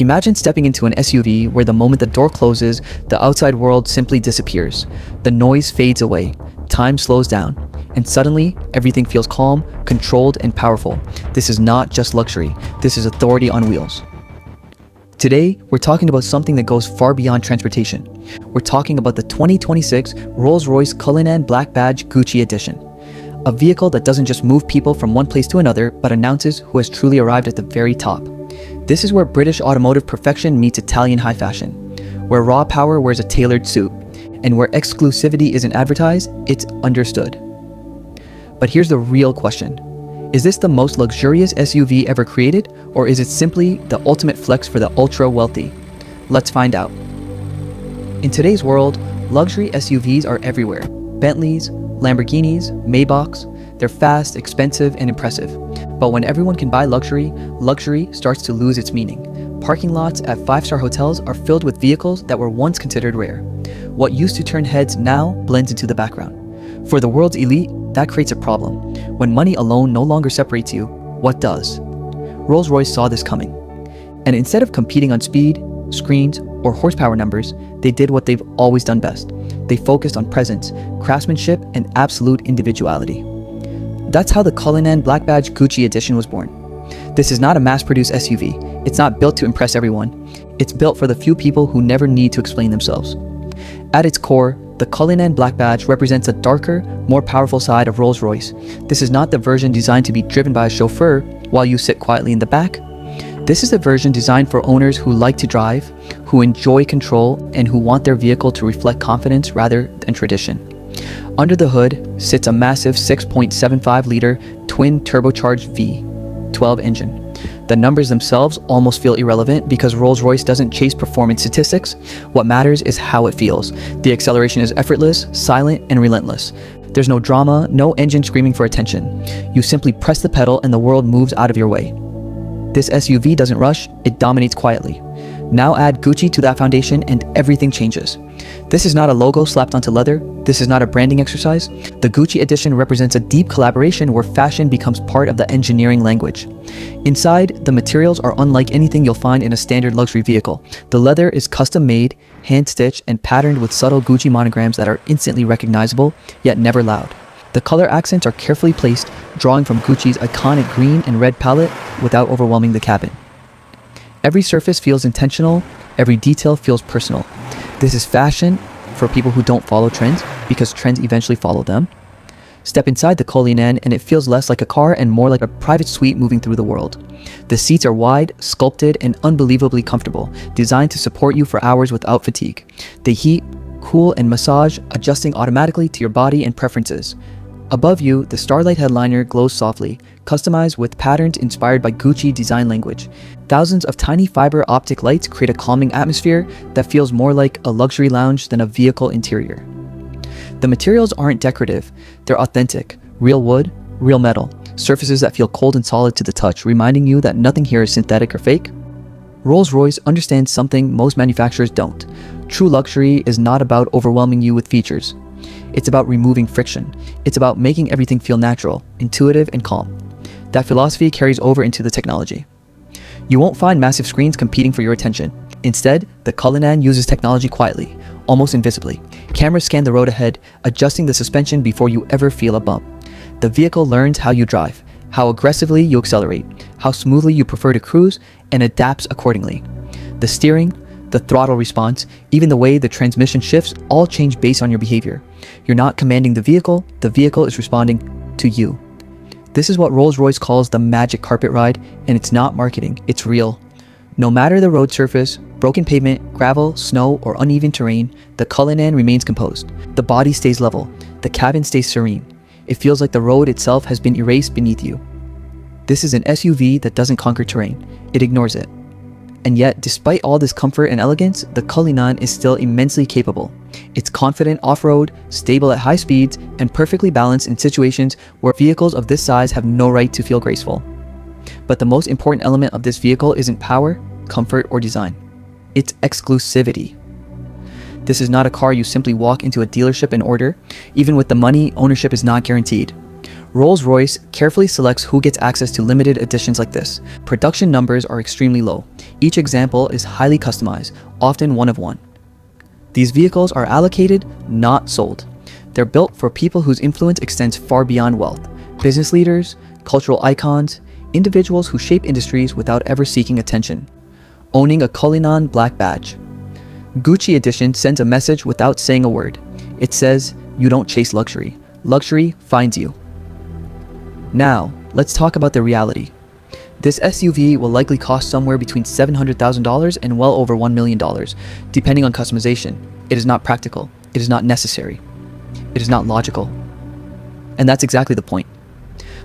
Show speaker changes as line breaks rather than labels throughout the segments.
Imagine stepping into an SUV where the moment the door closes, the outside world simply disappears. The noise fades away, time slows down, and suddenly everything feels calm, controlled, and powerful. This is not just luxury, this is authority on wheels. Today, we're talking about something that goes far beyond transportation. We're talking about the 2026 Rolls-Royce Cullinan Black Badge Gucci Edition. A vehicle that doesn't just move people from one place to another, but announces who has truly arrived at the very top. This is where British automotive perfection meets Italian high fashion, where raw power wears a tailored suit, and where exclusivity isn't advertised, it's understood. But here's the real question. Is this the most luxurious SUV ever created, or is it simply the ultimate flex for the ultra-wealthy? Let's find out. In today's world, luxury SUVs are everywhere. Bentleys, Lamborghinis, Maybachs, they're fast, expensive, and impressive. But when everyone can buy luxury, luxury starts to lose its meaning. Parking lots at 5-star hotels are filled with vehicles that were once considered rare. What used to turn heads now blends into the background. For the world's elite, that creates a problem. When money alone no longer separates you, what does? Rolls-Royce saw this coming. And instead of competing on speed, screens, or horsepower numbers, they did what they've always done best. They focused on presence, craftsmanship, and absolute individuality. That's how the Cullinan Black Badge Gucci Edition was born. This is not a mass-produced SUV. It's not built to impress everyone. It's built for the few people who never need to explain themselves. At its core, the Cullinan Black Badge represents a darker, more powerful side of Rolls-Royce. This is not the version designed to be driven by a chauffeur while you sit quietly in the back. This is a version designed for owners who like to drive, who enjoy control, and who want their vehicle to reflect confidence rather than tradition. Under the hood sits a massive 6.75-liter twin turbocharged V12 engine. The numbers themselves almost feel irrelevant because Rolls-Royce doesn't chase performance statistics. What matters is how it feels. The acceleration is effortless, silent, and relentless. There's no drama, no engine screaming for attention. You simply press the pedal and the world moves out of your way. This SUV doesn't rush, it dominates quietly. Now add Gucci to that foundation and everything changes. This is not a logo slapped onto leather. This is not a branding exercise. The Gucci Edition represents a deep collaboration where fashion becomes part of the engineering language. Inside, the materials are unlike anything you'll find in a standard luxury vehicle. The leather is custom made, hand-stitched, and patterned with subtle Gucci monograms that are instantly recognizable, yet never loud. The color accents are carefully placed, drawing from Gucci's iconic green and red palette without overwhelming the cabin. Every surface feels intentional, every detail feels personal. This is fashion for people who don't follow trends, because trends eventually follow them. Step inside the Cullinan and it feels less like a car and more like a private suite moving through the world. The seats are wide, sculpted, and unbelievably comfortable, designed to support you for hours without fatigue. They heat, cool, and massage, adjusting automatically to your body and preferences. Above you, the Starlight Headliner glows softly, customized with patterns inspired by Gucci design language. Thousands of tiny fiber optic lights create a calming atmosphere that feels more like a luxury lounge than a vehicle interior. The materials aren't decorative, they're authentic. Real wood, real metal, surfaces that feel cold and solid to the touch, reminding you that nothing here is synthetic or fake. Rolls-Royce understands something most manufacturers don't. True luxury is not about overwhelming you with features. It's about removing friction. It's about making everything feel natural, intuitive, and calm. That philosophy carries over into the technology. You won't find massive screens competing for your attention. Instead, the Cullinan uses technology quietly, almost invisibly. Cameras scan the road ahead, adjusting the suspension before you ever feel a bump. The vehicle learns how you drive, how aggressively you accelerate, how smoothly you prefer to cruise, and adapts accordingly. The steering, the throttle response, even the way the transmission shifts all change based on your behavior. You're not commanding the vehicle is responding to you. This is what Rolls-Royce calls the magic carpet ride, and it's not marketing, it's real. No matter the road surface, broken pavement, gravel, snow, or uneven terrain, the Cullinan remains composed. The body stays level, the cabin stays serene. It feels like the road itself has been erased beneath you. This is an SUV that doesn't conquer terrain, it ignores it. And yet, despite all this comfort and elegance, the Cullinan is still immensely capable. It's confident off-road, stable at high speeds, and perfectly balanced in situations where vehicles of this size have no right to feel graceful. But the most important element of this vehicle isn't power, comfort, or design. It's exclusivity. This is not a car you simply walk into a dealership and order. Even with the money, ownership is not guaranteed. Rolls-Royce carefully selects who gets access to limited editions like this. Production numbers are extremely low. Each example is highly customized, often one of one. These vehicles are allocated, not sold. They're built for people whose influence extends far beyond wealth. Business leaders, cultural icons, individuals who shape industries without ever seeking attention. Owning a Cullinan Black Badge. Gucci Edition sends a message without saying a word. It says, you don't chase luxury. Luxury finds you. Now, let's talk about the reality. This SUV will likely cost somewhere between $700,000 and well over $1 million, depending on customization. It is not practical. It is not necessary. It is not logical. And that's exactly the point.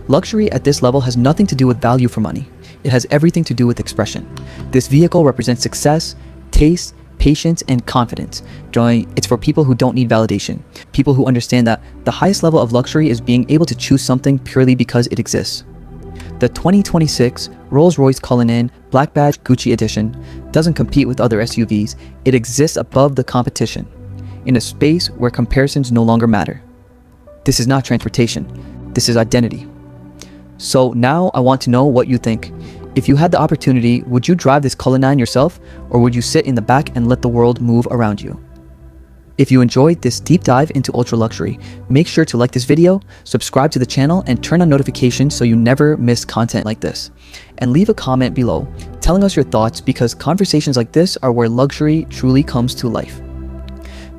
Luxury at this level has nothing to do with value for money. It has everything to do with expression. This vehicle represents success, taste, patience, and confidence. It's for people who don't need validation. People who understand that the highest level of luxury is being able to choose something purely because it exists. The 2026 Rolls-Royce Cullinan Black Badge Gucci Edition doesn't compete with other SUVs. It exists above the competition, in a space where comparisons no longer matter. This is not transportation. This is identity. So now I want to know what you think. If you had the opportunity, would you drive this Cullinan yourself, or would you sit in the back and let the world move around you? If you enjoyed this deep dive into ultra luxury, make sure to like this video, subscribe to the channel, and turn on notifications so you never miss content like this. And leave a comment below telling us your thoughts, because conversations like this are where luxury truly comes to life.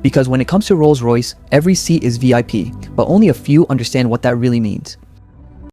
Because when it comes to Rolls-Royce, every seat is VIP, but only a few understand what that really means.